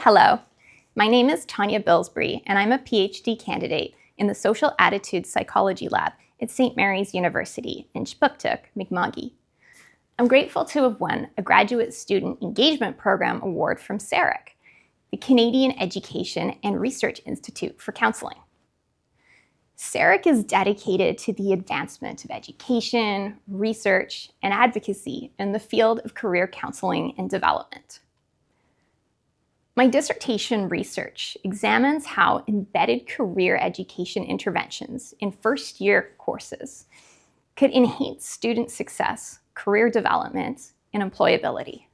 Hello, my name is Tanya Billsbury, and I'm a PhD candidate in the Social Attitudes Psychology Lab at St. Mary's University in Chipuktuk, Mi'kmaq. I'm grateful to have won a Graduate Student Engagement Program Award from CEREC, the Canadian Education and Research Institute for Counseling. CEREC is dedicated to the advancement of education, research, and advocacy in the field of career counseling and development. My dissertation research examines how embedded career education interventions in first-year courses could enhance student success, career development, and employability.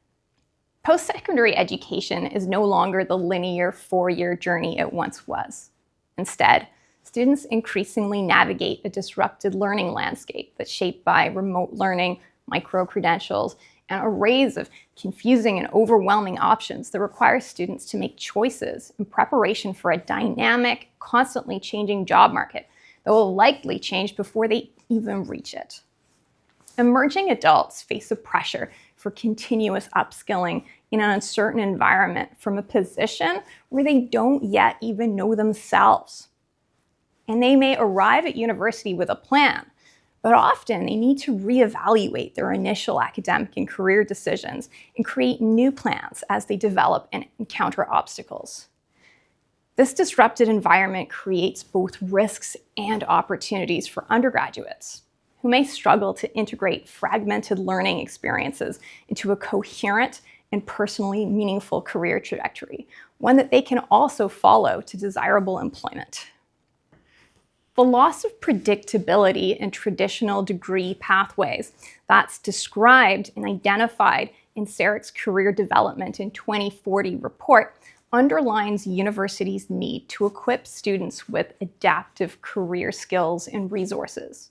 Post-secondary education is no longer the linear four-year journey it once was. Instead, students increasingly navigate a disrupted learning landscape that's shaped by remote learning, micro-credentials, and arrays of confusing and overwhelming options that require students to make choices in preparation for a dynamic, constantly changing job market that will likely change before they even reach it. Emerging adults face a pressure for continuous upskilling in an uncertain environment from a position where they don't yet even know themselves. And they may arrive at university with a plan, but often they need to reevaluate their initial academic and career decisions and create new plans as they develop and encounter obstacles. This disrupted environment creates both risks and opportunities for undergraduates who may struggle to integrate fragmented learning experiences into a coherent and personally meaningful career trajectory, one that they can also follow to desirable employment. The loss of predictability in traditional degree pathways that's described and identified in CEREC's Career Development in 2040 report underlines universities' need to equip students with adaptive career skills and resources.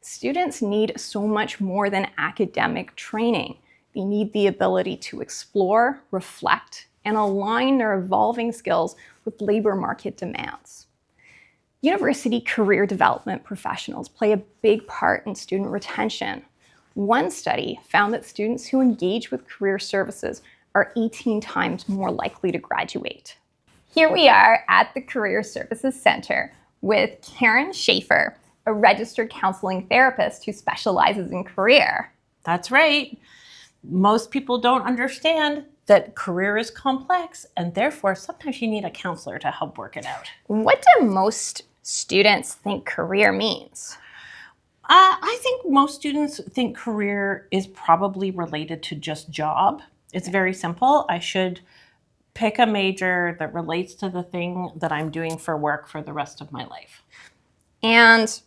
Students need so much more than academic training. They need the ability to explore, reflect, and align their evolving skills with labor market demands. University career development professionals play a big part in student retention. One study found that students who engage with career services are 18 times more likely to graduate. Here we are at the Career Services Center with Karen Schaefer, a registered counseling therapist who specializes in career. That's right. Most people don't understand that career is complex, and therefore sometimes you need a counselor to help work it out. What do most students think career means? I think most students think career is probably related to just job. It's very simple. I should pick a major that relates to the thing that I'm doing for work for the rest of my life. And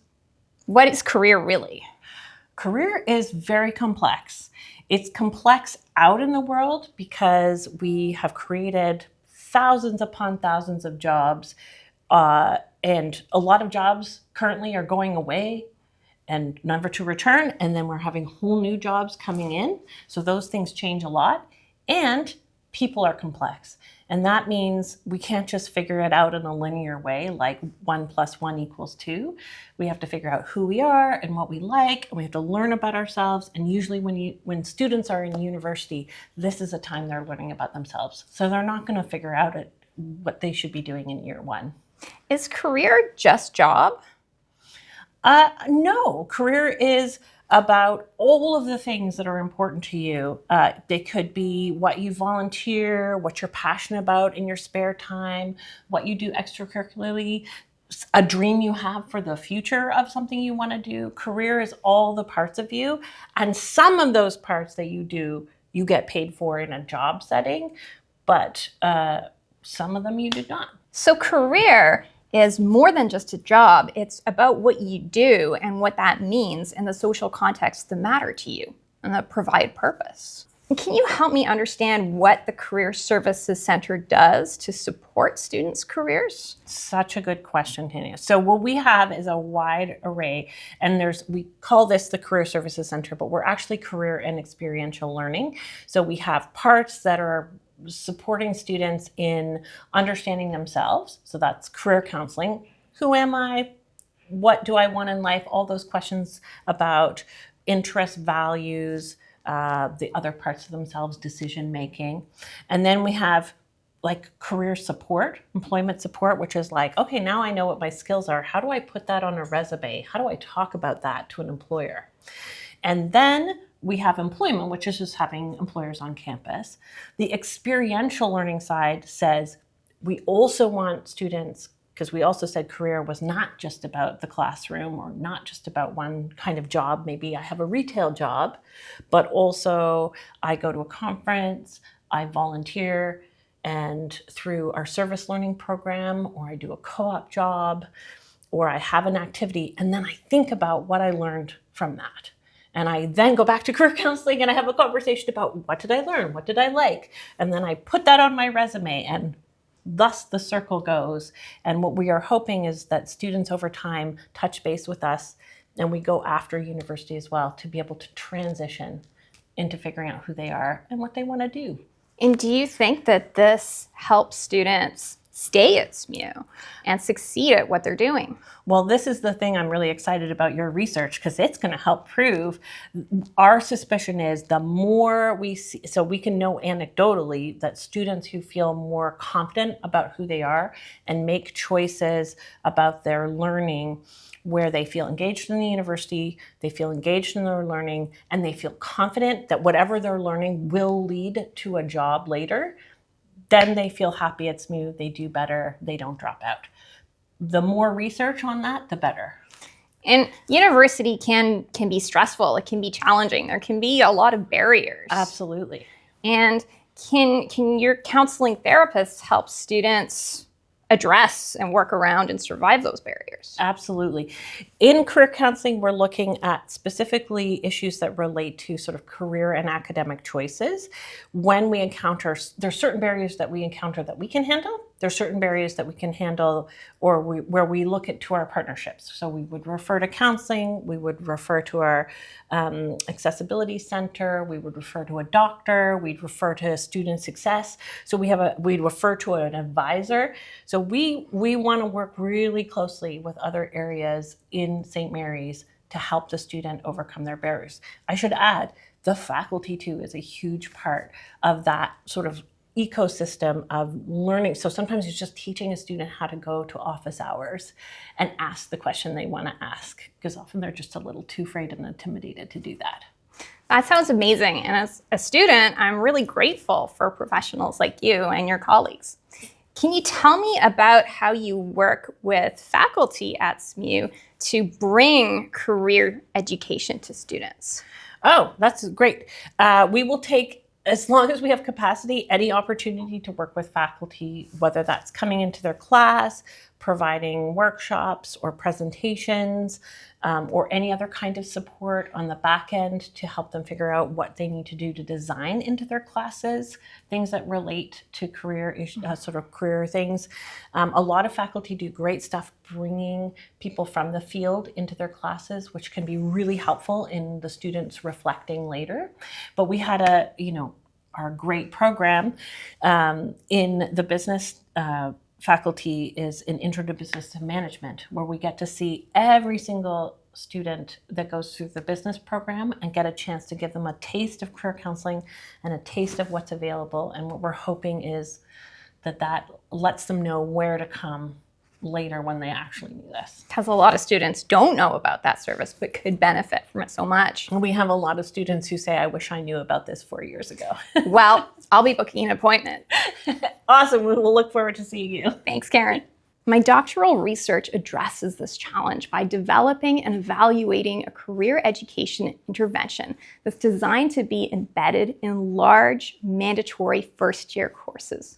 what is career really? Career is very complex. It's complex out in the world because we have created thousands upon thousands of jobs, and a lot of jobs currently are going away and never to return, and then we're having whole new jobs coming in. So those things change a lot, and people are complex. And that means we can't just figure it out in a linear way, like 1 + 1 = 2. We have to figure out who we are and what we like, and we have to learn about ourselves. And usually when students are in university, this is a time they're learning about themselves. So they're not going to figure out what they should be doing in year one. Is career just job? No, career is about all of the things that are important to you. They could be what you volunteer, what you're passionate about in your spare time, what you do extracurricularly, a dream you have for the future of something you want to do. Career is all the parts of you, and some of those parts that you do, you get paid for in a job setting, but some of them you do not. So career is more than just a job. It's about what you do and what that means in the social context that matter to you and that provide purpose. And can you help me understand what the Career Services Center does to support students' careers? Such a good question, Tanya. So what we have is a wide array, and we call this the Career Services Center, but we're actually career and experiential learning. So we have parts that are supporting students in understanding themselves. So that's career counseling. Who am I? What do I want in life? All those questions about interests, values, the other parts of themselves, decision making. And then we have like career support, employment support, which is like, okay, now I know what my skills are. How do I put that on a resume? How do I talk about that to an employer? And then we have employment, which is just having employers on campus. The experiential learning side says we also want students, because we also said career was not just about the classroom or not just about one kind of job. Maybe I have a retail job, but also I go to a conference, I volunteer, and through our service learning program, or I do a co-op job, or I have an activity, and then I think about what I learned from that. And I then go back to career counseling and I have a conversation about what did I learn? What did I like? And then I put that on my resume, and thus the circle goes. And what we are hoping is that students over time touch base with us, and we go after university as well to be able to transition into figuring out who they are and what they want to do. And do you think that this helps students stay at SMU and succeed at what they're doing? Well, this is the thing I'm really excited about your research, because it's going to help prove. Our suspicion is the more we see, so we can know anecdotally that students who feel more confident about who they are and make choices about their learning where they feel engaged in the university, they feel engaged in their learning, and they feel confident that whatever they're learning will lead to a job later, then they feel happy at SMU, they do better, they don't drop out. The more research on that, the better. And university can be stressful, it can be challenging, there can be a lot of barriers. Absolutely. And can your counseling therapists help students address and work around and survive those barriers? Absolutely. In career counseling, we're looking at specifically issues that relate to sort of career and academic choices. When we encounter, there's certain barriers that we encounter that we can handle. There's certain barriers that we can handle where we look to our partnerships. So we would refer to counseling, we would refer to our accessibility center, we would refer to a doctor, we'd refer to student success. So we'd refer to an advisor. So we want to work really closely with other areas in St. Mary's to help the student overcome their barriers. I should add, the faculty too is a huge part of that sort of ecosystem of learning. So sometimes it's just teaching a student how to go to office hours and ask the question they want to ask, because often they're just a little too afraid and intimidated to do that. That sounds amazing. And as a student, I'm really grateful for professionals like you and your colleagues. Can you tell me about how you work with faculty at SMU to bring career education to students? Oh, that's great. We will take, as long as we have capacity, any opportunity to work with faculty, whether that's coming into their class, providing workshops or presentations, or any other kind of support on the back end to help them figure out what they need to do to design into their classes, things that relate to career sort of career things. A lot of faculty do great stuff bringing people from the field into their classes, which can be really helpful in the students reflecting later. But we had our great program in the business faculty is an intro to business management, where we get to see every single student that goes through the business program and get a chance to give them a taste of career counseling and a taste of what's available. And what we're hoping is that lets them know where to come later when they actually need this. Because a lot of students don't know about that service, but could benefit from it so much. And we have a lot of students who say, I wish I knew about this 4 years ago. Well, I'll be booking an appointment. Awesome. We will look forward to seeing you. Thanks, Karen. My doctoral research addresses this challenge by developing and evaluating a career education intervention that's designed to be embedded in large, mandatory first-year courses.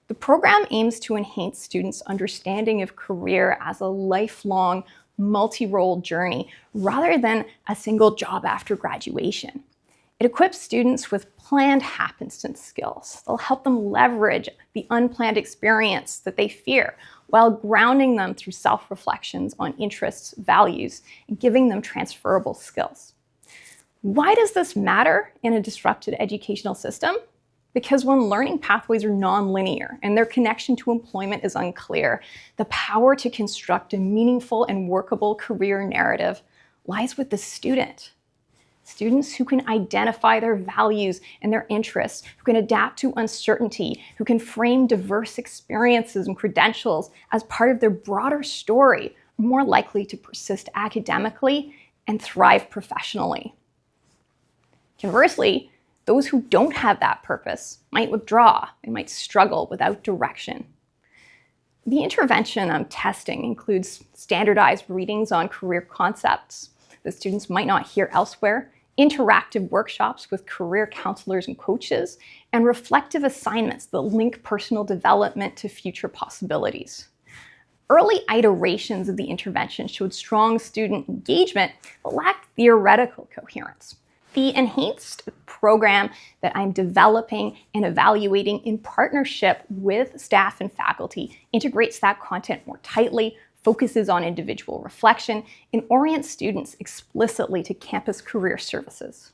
The program aims to enhance students' understanding of career as a lifelong, multi-role journey rather than a single job after graduation. It equips students with planned happenstance skills. They'll help them leverage the unplanned experience that they fear while grounding them through self-reflections on interests, values, and giving them transferable skills. Why does this matter in a disrupted educational system? Because when learning pathways are nonlinear and their connection to employment is unclear, the power to construct a meaningful and workable career narrative lies with the student. Students who can identify their values and their interests, who can adapt to uncertainty, who can frame diverse experiences and credentials as part of their broader story, are more likely to persist academically and thrive professionally. Conversely, those who don't have that purpose might withdraw and might struggle without direction. The intervention I'm testing includes standardized readings on career concepts that students might not hear elsewhere, interactive workshops with career counselors and coaches, and reflective assignments that link personal development to future possibilities. Early iterations of the intervention showed strong student engagement but lacked theoretical coherence. The enhanced program that I'm developing and evaluating in partnership with staff and faculty integrates that content more tightly, focuses on individual reflection, and orients students explicitly to campus career services.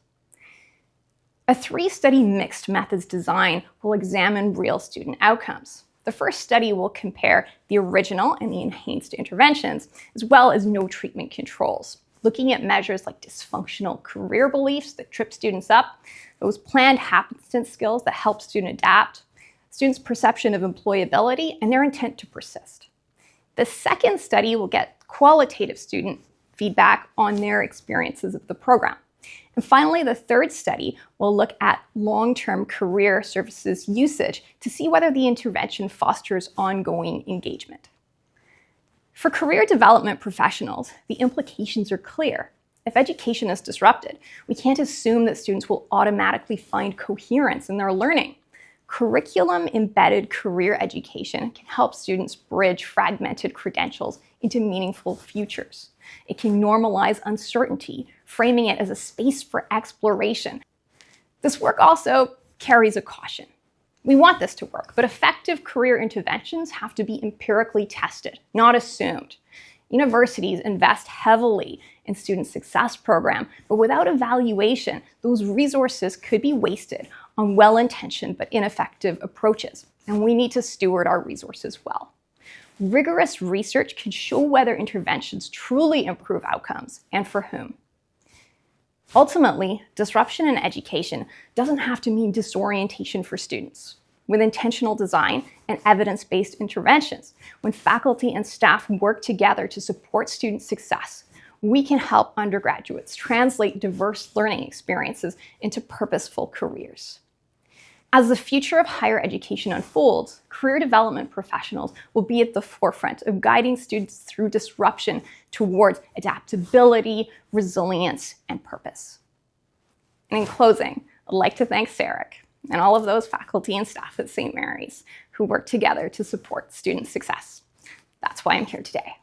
A 3-study mixed methods design will examine real student outcomes. The first study will compare the original and the enhanced interventions, as well as no treatment controls, looking at measures like dysfunctional career beliefs that trip students up, those planned happenstance skills that help students adapt, students' perception of employability, and their intent to persist. The second study will get qualitative student feedback on their experiences of the program. And finally, the third study will look at long-term career services usage to see whether the intervention fosters ongoing engagement. For career development professionals, the implications are clear. If education is disrupted, we can't assume that students will automatically find coherence in their learning. Curriculum-embedded career education can help students bridge fragmented credentials into meaningful futures. It can normalize uncertainty, framing it as a space for exploration. This work also carries a caution. We want this to work, but effective career interventions have to be empirically tested, not assumed. Universities invest heavily in student success programs, but without evaluation, those resources could be wasted on well-intentioned but ineffective approaches, and we need to steward our resources well. Rigorous research can show whether interventions truly improve outcomes and for whom. Ultimately, disruption in education doesn't have to mean disorientation for students. With intentional design and evidence-based interventions, when faculty and staff work together to support student success, we can help undergraduates translate diverse learning experiences into purposeful careers. As the future of higher education unfolds, career development professionals will be at the forefront of guiding students through disruption towards adaptability, resilience, and purpose. And in closing, I'd like to thank Sarek and all of those faculty and staff at St. Mary's who work together to support student success. That's why I'm here today.